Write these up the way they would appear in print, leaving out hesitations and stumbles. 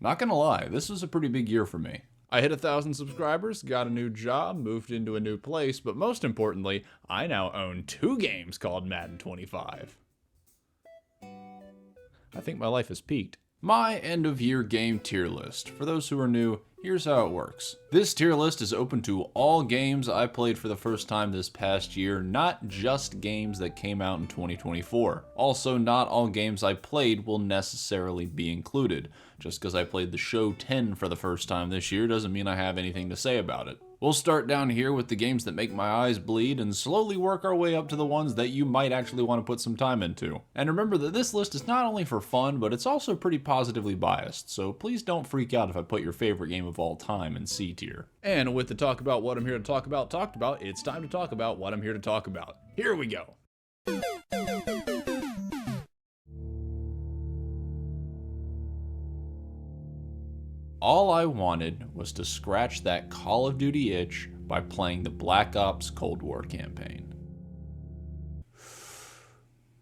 Not gonna lie, this was a pretty big year for me. I hit 1,000 subscribers, got a new job, moved into a new place, but most importantly, I now own 2 games called Madden 25. I think my life has peaked. My end of year game tier list. For those who are new, here's how it works. This tier list is open to all games I played for the first time this past year, not just games that came out in 2024. Also, not all games I played will necessarily be included. Just because I played the show 10 for the first time this year doesn't mean I have anything to say about it. We'll start down here with the games that make my eyes bleed and slowly work our way up to the ones that you might actually want to put some time into. And remember that this list is not only for fun, but it's also pretty positively biased, so please don't freak out if I put your favorite game of all time in C tier. And with the talk about what I'm here to talk about talked about, it's time to talk about what I'm here to talk about. Here we go. All I wanted was to scratch that Call of Duty itch by playing the Black Ops Cold War campaign.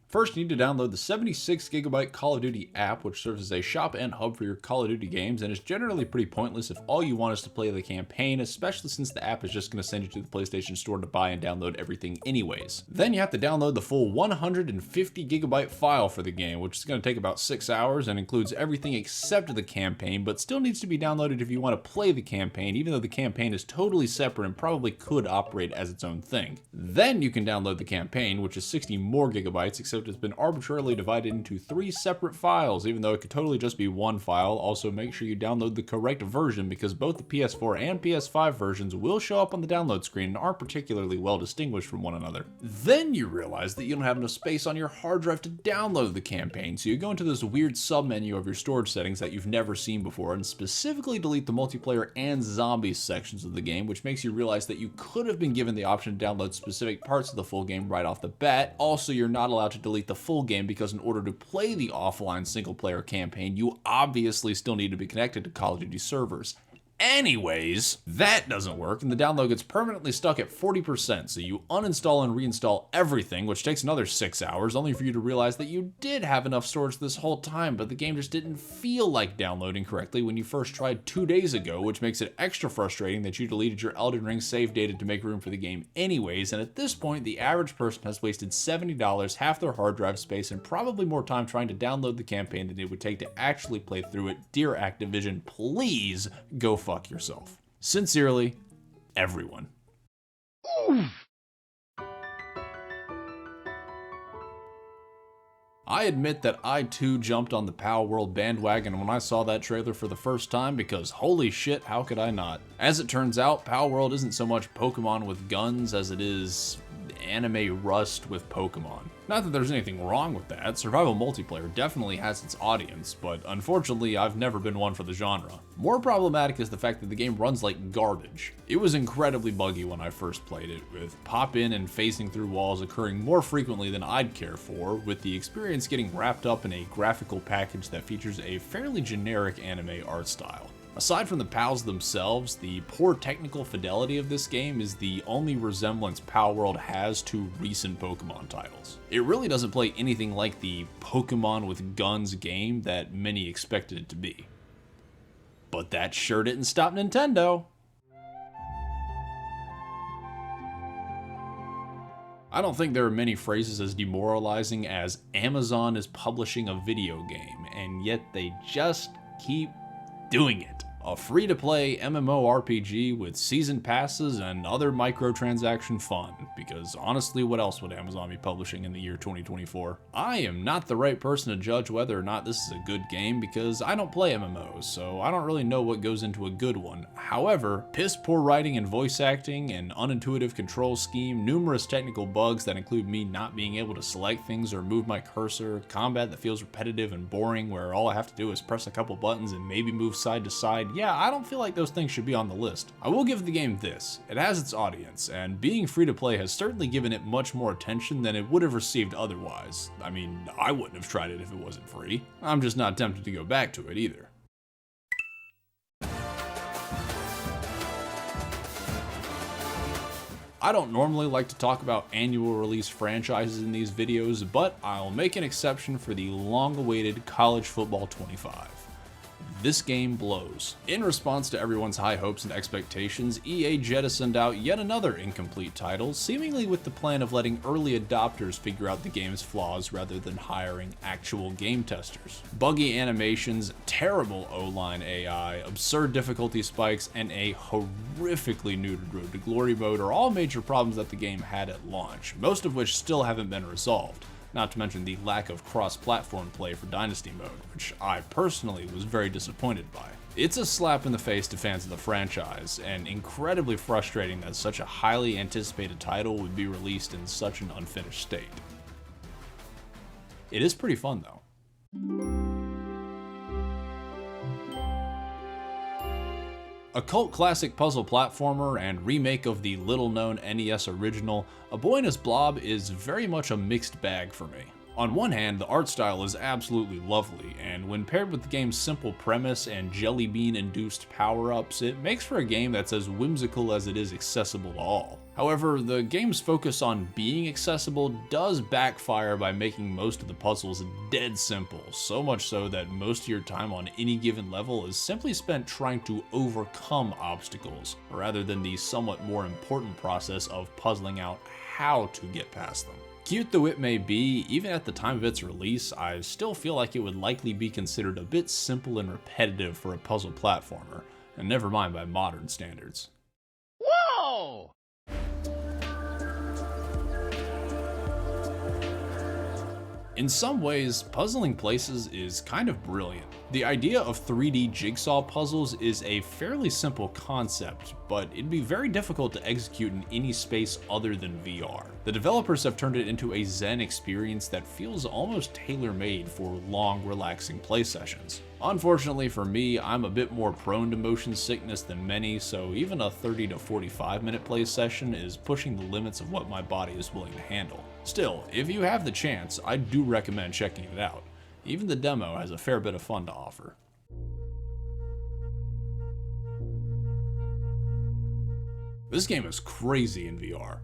First, you need to download the 76GB Call of Duty app, which serves as a shop and hub for your Call of Duty games, and is generally pretty pointless if all you want is to play the campaign, especially since the app is just going to send you to the PlayStation Store to buy and download everything anyways. Then you have to download the full 150GB file for the game, which is going to take about 6 hours and includes everything except the campaign, but still needs to be downloaded if you want to play the campaign, even though the campaign is totally separate and probably could operate as its own thing. Then you can download the campaign, which is 60 more gigabytes, except it's been arbitrarily divided into 3 separate files, even though it could totally just be one file. Also, make sure you download the correct version because both the PS4 and PS5 versions will show up on the download screen and aren't particularly well distinguished from one another. Then you realize that you don't have enough space on your hard drive to download the campaign, so you go into this weird sub-menu of your storage settings that you've never seen before and specifically delete the multiplayer and zombies sections of the game, which makes you realize that you could have been given the option to download specific parts of the full game right off the bat. Also, you're not allowed to delete the full game because in order to play the offline single-player campaign, you obviously still need to be connected to Call of Duty servers. Anyways, that doesn't work, and the download gets permanently stuck at 40%, so you uninstall and reinstall everything, which takes another 6 hours, only for you to realize that you did have enough storage this whole time, but the game just didn't feel like downloading correctly when you first tried 2 days ago, which makes it extra frustrating that you deleted your Elden Ring save data to make room for the game anyways, and at this point, the average person has wasted $70, half their hard drive space, and probably more time trying to download the campaign than it would take to actually play through it. Dear Activision, please go fuck yourself. Sincerely, everyone. I admit that I too jumped on the Power World bandwagon when I saw that trailer for the first time because holy shit, how could I not? As it turns out, Power World isn't so much Pokemon with guns as it is anime Rust with Pokemon. Not that there's anything wrong with that, survival multiplayer definitely has its audience, but unfortunately I've never been one for the genre. More problematic is the fact that the game runs like garbage. It was incredibly buggy when I first played it, with pop-in and phasing through walls occurring more frequently than I'd care for, with the experience getting wrapped up in a graphical package that features a fairly generic anime art style. Aside from the PALs themselves, the poor technical fidelity of this game is the only resemblance Power World has to recent Pokemon titles. It really doesn't play anything like the Pokemon with guns game that many expected it to be. But that sure didn't stop Nintendo. I don't think there are many phrases as demoralizing as Amazon is publishing a video game, and yet they just keep doing it. A free-to-play MMORPG with season passes and other microtransaction fun, because honestly, what else would Amazon be publishing in the year 2024? I am not the right person to judge whether or not this is a good game because I don't play MMOs, so I don't really know what goes into a good one. However, piss-poor writing and voice acting, an unintuitive control scheme, numerous technical bugs that include me not being able to select things or move my cursor, combat that feels repetitive and boring where all I have to do is press a couple buttons and maybe move side to side. Yeah, I don't feel like those things should be on the list. I will give the game this. It has its audience, and being free to play has certainly given it much more attention than it would have received otherwise. I mean, I wouldn't have tried it if it wasn't free. I'm just not tempted to go back to it either. I don't normally like to talk about annual release franchises in these videos, but I'll make an exception for the long-awaited College Football 25. This game blows. In response to everyone's high hopes and expectations, EA jettisoned out yet another incomplete title, seemingly with the plan of letting early adopters figure out the game's flaws rather than hiring actual game testers. Buggy animations, terrible O-line AI, absurd difficulty spikes, and a horrifically neutered Road to Glory mode are all major problems that the game had at launch, most of which still haven't been resolved. Not to mention the lack of cross-platform play for Dynasty mode, which I personally was very disappointed by. It's a slap in the face to fans of the franchise, and incredibly frustrating that such a highly anticipated title would be released in such an unfinished state. It is pretty fun though. A cult classic puzzle platformer and remake of the little-known NES original, A Boy and His Blob is very much a mixed bag for me. On one hand, the art style is absolutely lovely, and when paired with the game's simple premise and jelly bean-induced power-ups, it makes for a game that's as whimsical as it is accessible to all. However, the game's focus on being accessible does backfire by making most of the puzzles dead simple, so much so that most of your time on any given level is simply spent trying to overcome obstacles, rather than the somewhat more important process of puzzling out how to get past them. Cute though it may be, even at the time of its release, I still feel like it would likely be considered a bit simple and repetitive for a puzzle platformer, and never mind by modern standards. Whoa! In some ways, puzzling places is kind of brilliant. The idea of 3D jigsaw puzzles is a fairly simple concept, but it'd be very difficult to execute in any space other than VR. The developers have turned it into a zen experience that feels almost tailor-made for long, relaxing play sessions. Unfortunately for me, I'm a bit more prone to motion sickness than many, so even a 30 to 45 minute play session is pushing the limits of what my body is willing to handle. Still, if you have the chance, I do recommend checking it out. Even the demo has a fair bit of fun to offer. This game is crazy in VR.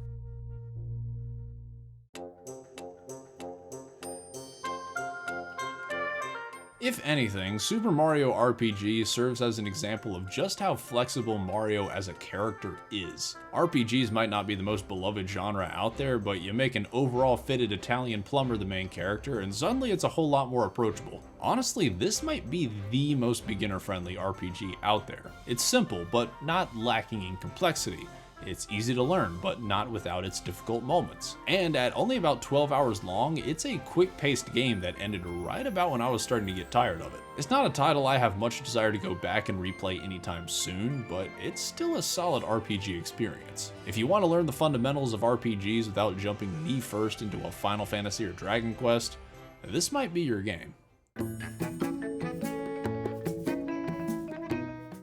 If anything, Super Mario RPG serves as an example of just how flexible Mario as a character is. RPGs might not be the most beloved genre out there, but you make an overall fitted Italian plumber the main character, and suddenly it's a whole lot more approachable. Honestly, this might be the most beginner-friendly RPG out there. It's simple, but not lacking in complexity. It's easy to learn, but not without its difficult moments. And at only about 12 hours long, it's a quick-paced game that ended right about when I was starting to get tired of it. It's not a title I have much desire to go back and replay anytime soon, but it's still a solid RPG experience. If you want to learn the fundamentals of RPGs without jumping knee first into a Final Fantasy or Dragon Quest, this might be your game.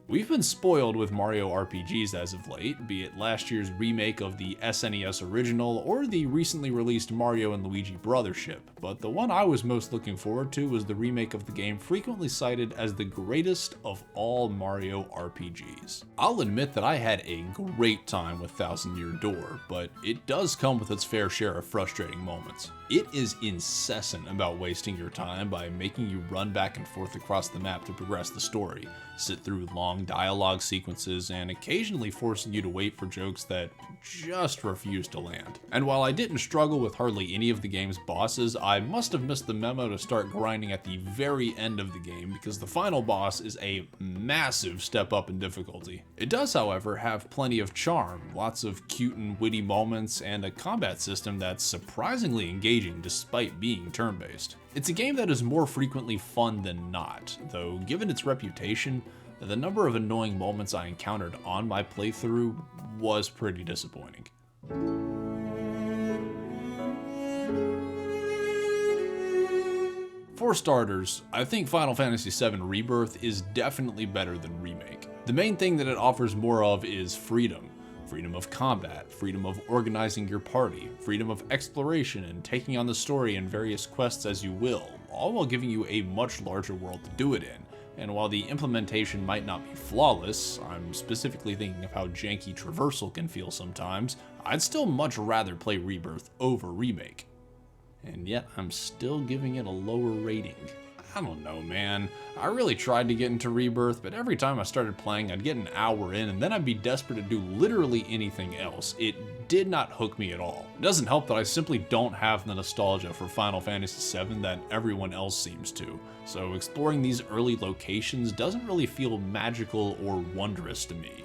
We've been spoiled with Mario RPGs as of late, be it last year's remake of the SNES original or the recently released Mario and Luigi Brothership, but the one I was most looking forward to was the remake of the game frequently cited as the greatest of all Mario RPGs. I'll admit that I had a great time with Thousand Year Door, but it does come with its fair share of frustrating moments. It is incessant about wasting your time by making you run back and forth across the map to progress the story, sit through long dialogue sequences, and occasionally forcing you to wait for jokes that just refuse to land. And while I didn't struggle with hardly any of the game's bosses, I must have missed the memo to start grinding at the very end of the game because the final boss is a massive step up in difficulty. It does, however, have plenty of charm, lots of cute and witty moments, and a combat system that's surprisingly engaging despite being turn-based. It's a game that is more frequently fun than not, though given its reputation, the number of annoying moments I encountered on my playthrough was pretty disappointing. For starters, I think Final Fantasy VII Rebirth is definitely better than Remake. The main thing that it offers more of is freedom. Freedom of combat, freedom of organizing your party, freedom of exploration and taking on the story and various quests as you will, all while giving you a much larger world to do it in. And while the implementation might not be flawless, I'm specifically thinking of how janky traversal can feel sometimes, I'd still much rather play Rebirth over Remake. And yet I'm still giving it a lower rating. I don't know, man. I really tried to get into Rebirth, but every time I started playing, I'd get an hour in and then I'd be desperate to do literally anything else. It did not hook me at all. It doesn't help that I simply don't have the nostalgia for Final Fantasy VII that everyone else seems to. So exploring these early locations doesn't really feel magical or wondrous to me.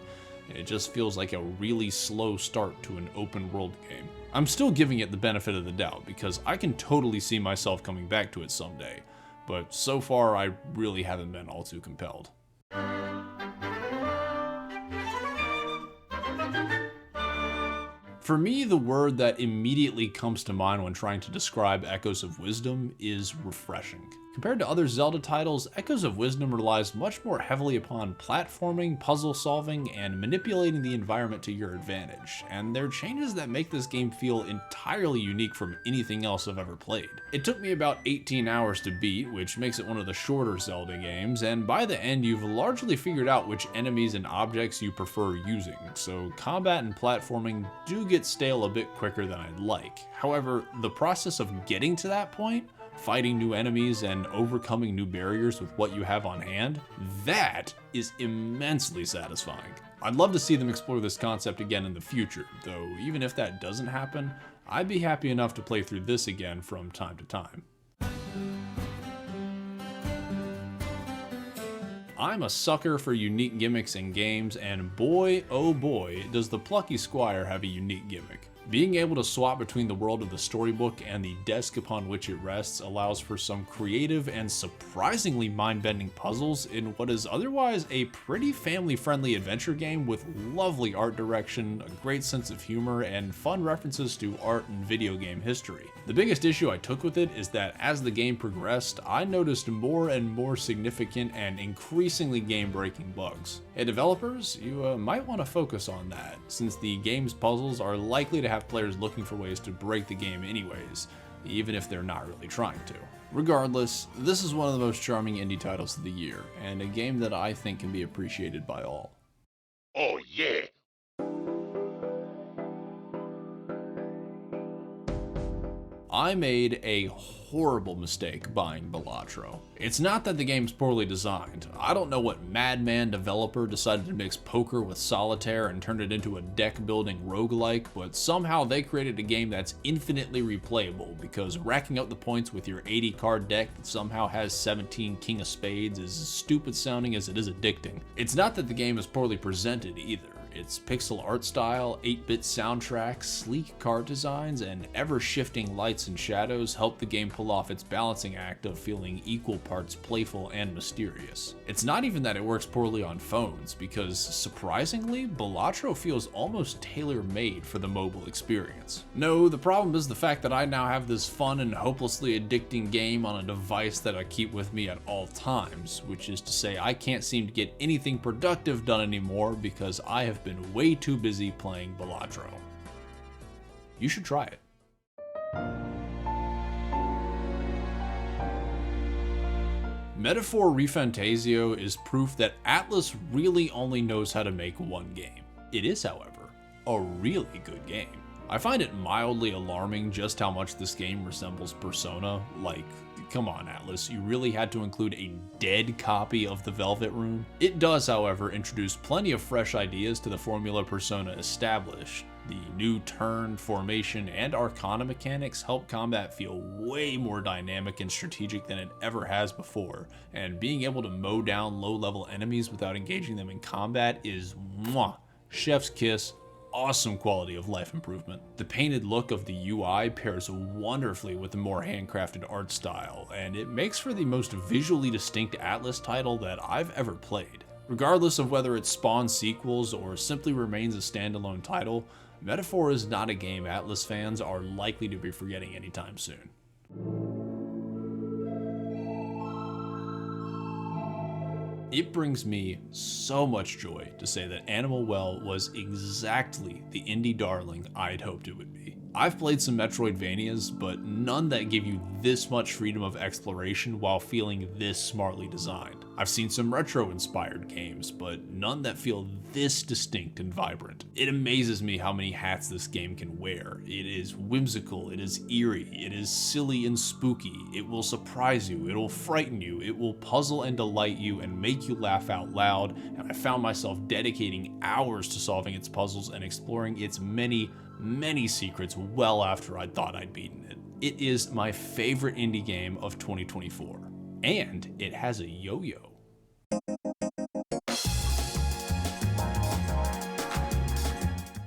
It just feels like a really slow start to an open world game. I'm still giving it the benefit of the doubt because I can totally see myself coming back to it someday, but so far I really haven't been all too compelled. For me, the word that immediately comes to mind when trying to describe Echoes of Wisdom is refreshing. Compared to other Zelda titles, Echoes of Wisdom relies much more heavily upon platforming, puzzle solving, and manipulating the environment to your advantage, and there are changes that make this game feel entirely unique from anything else I've ever played. It took me about 18 hours to beat, which makes it one of the shorter Zelda games, and by the end you've largely figured out which enemies and objects you prefer using, so combat and platforming do get stale a bit quicker than I'd like. However, the process of getting to that point, fighting new enemies and overcoming new barriers with what you have on hand, that is immensely satisfying. I'd love to see them explore this concept again in the future, though even if that doesn't happen, I'd be happy enough to play through this again from time to time. I'm a sucker for unique gimmicks in games, and boy, oh boy, does the Plucky Squire have a unique gimmick. Being able to swap between the world of the storybook and the desk upon which it rests allows for some creative and surprisingly mind-bending puzzles in what is otherwise a pretty family-friendly adventure game with lovely art direction, a great sense of humor, and fun references to art and video game history. The biggest issue I took with it is that as the game progressed, I noticed more and more significant and increasingly game-breaking bugs. Hey developers, you might want to focus on that, since the game's puzzles are likely to have players looking for ways to break the game anyways, even if they're not really trying to. Regardless, this is one of the most charming indie titles of the year, and a game that I think can be appreciated by all. Oh yeah! I made a horrible mistake buying Balatro. It's not that the game's poorly designed. I don't know what madman developer decided to mix poker with solitaire and turn it into a deck-building roguelike, but somehow they created a game that's infinitely replayable because racking up the points with your 80-card deck that somehow has 17 King of Spades is as stupid sounding as it is addicting. It's not that the game is poorly presented either. Its pixel art style, 8-bit soundtrack, sleek card designs, and ever-shifting lights and shadows help the game pull off its balancing act of feeling equal parts playful and mysterious. It's not even that it works poorly on phones, because surprisingly, Balatro feels almost tailor-made for the mobile experience. No, the problem is the fact that I now have this fun and hopelessly addicting game on a device that I keep with me at all times, which is to say I can't seem to get anything productive done anymore because I have been way too busy playing Balatro. You should try it. Metaphor ReFantasio is proof that Atlus really only knows how to make one game. It is, however, a really good game. I find it mildly alarming just how much this game resembles Persona. Like, come on Atlus, you really had to include a dead copy of the Velvet Room? It does, however, introduce plenty of fresh ideas to the formula Persona established. The new turn, formation, and arcana mechanics help combat feel way more dynamic and strategic than it ever has before, and being able to mow down low-level enemies without engaging them in combat is chef's kiss. Awesome quality of life improvement. The painted look of the UI pairs wonderfully with the more handcrafted art style, and it makes for the most visually distinct Atlus title that I've ever played. Regardless of whether it spawns sequels or simply remains a standalone title, Metaphor is not a game Atlus fans are likely to be forgetting anytime soon. It brings me so much joy to say that Animal Well was exactly the indie darling I'd hoped it would be. I've played some Metroidvanias, but none that give you this much freedom of exploration while feeling this smartly designed. I've seen some retro-inspired games, but none that feel this distinct and vibrant. It amazes me how many hats this game can wear. It is whimsical, it is eerie, it is silly and spooky, it will surprise you, it will frighten you, it will puzzle and delight you and make you laugh out loud, and I found myself dedicating hours to solving its puzzles and exploring its many secrets well after I thought I'd beaten it. It is my favorite indie game of 2024, and it has a yo-yo.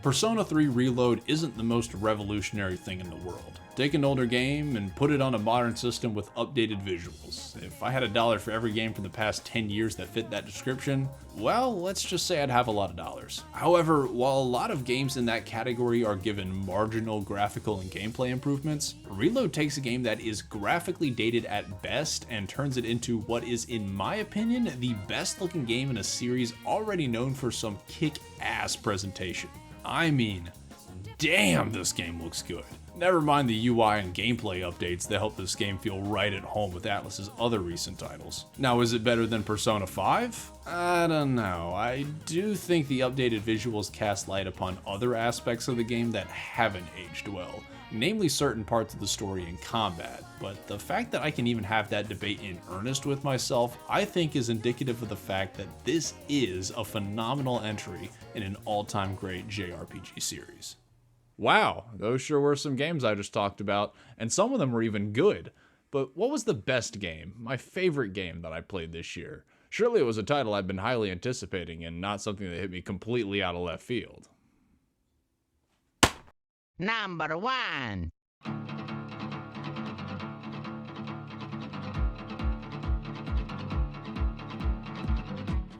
Persona 3 Reload isn't the most revolutionary thing in the world. Take an older game and put it on a modern system with updated visuals. If I had $1 for every game from the past 10 years that fit that description, well, let's just say I'd have a lot of dollars. However, while a lot of games in that category are given marginal graphical and gameplay improvements, Reload takes a game that is graphically dated at best and turns it into what is, in my opinion, the best looking game in a series already known for some kick-ass presentation. I mean, damn, this game looks good. Never mind the UI and gameplay updates that help this game feel right at home with Atlus's other recent titles. Now, is it better than Persona 5? I don't know. I do think the updated visuals cast light upon other aspects of the game that haven't aged well, namely certain parts of the story and combat, but the fact that I can even have that debate in earnest with myself, I think is indicative of the fact that this is a phenomenal entry in an all-time great JRPG series. Wow, those sure were some games I just talked about, and some of them were even good. But what was the best game, my favorite game that I played this year? Surely it was a title I've been highly anticipating and not something that hit me completely out of left field. Number 1.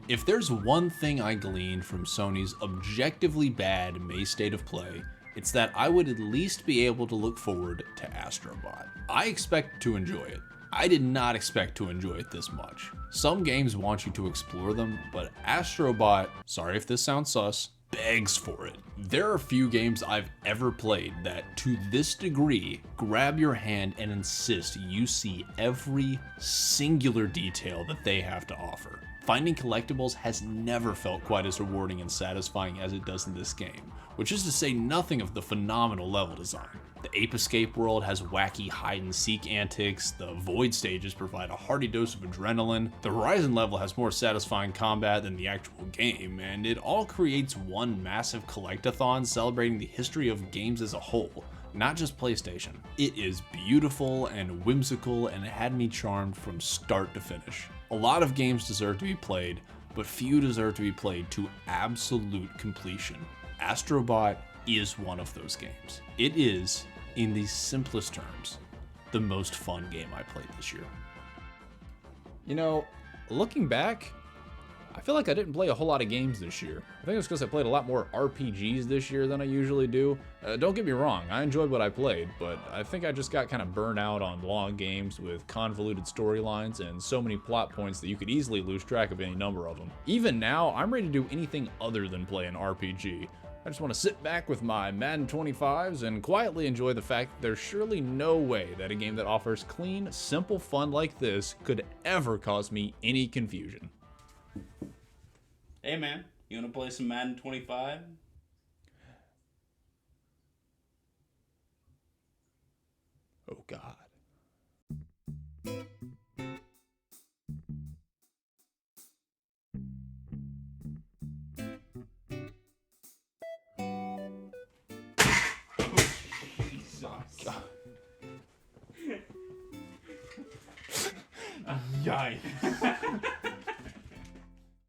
If there's one thing I gleaned from Sony's objectively bad May State of Play, it's that I would at least be able to look forward to Astrobot. I expect to enjoy it. I did not expect to enjoy it this much. Some games want you to explore them, but Astrobot, sorry if this sounds sus, begs for it. There are few games I've ever played that, to this degree, grab your hand and insist you see every singular detail that they have to offer. Finding collectibles has never felt quite as rewarding and satisfying as it does in this game, which is to say nothing of the phenomenal level design. The Ape Escape world has wacky hide-and-seek antics, the Void stages provide a hearty dose of adrenaline, the Horizon level has more satisfying combat than the actual game, and it all creates one massive collectathon celebrating the history of games as a whole, not just PlayStation. It is beautiful and whimsical, and it had me charmed from start to finish. A lot of games deserve to be played, but few deserve to be played to absolute completion. Astrobot is one of those games. It is, in the simplest terms, the most fun game I played this year. You know, looking back, I feel like I didn't play a whole lot of games this year. I think it's because I played a lot more RPGs this year than I usually do. Don't get me wrong, I enjoyed what I played, but I think I just got kind of burnt out on long games with convoluted storylines and so many plot points that you could easily lose track of any number of them. Even now, I'm ready to do anything other than play an RPG. I just want to sit back with my Madden 25s and quietly enjoy the fact that there's surely no way that a game that offers clean, simple fun like this could ever cause me any confusion. Hey man, you wanna play some Madden 25? Oh God. Yikes.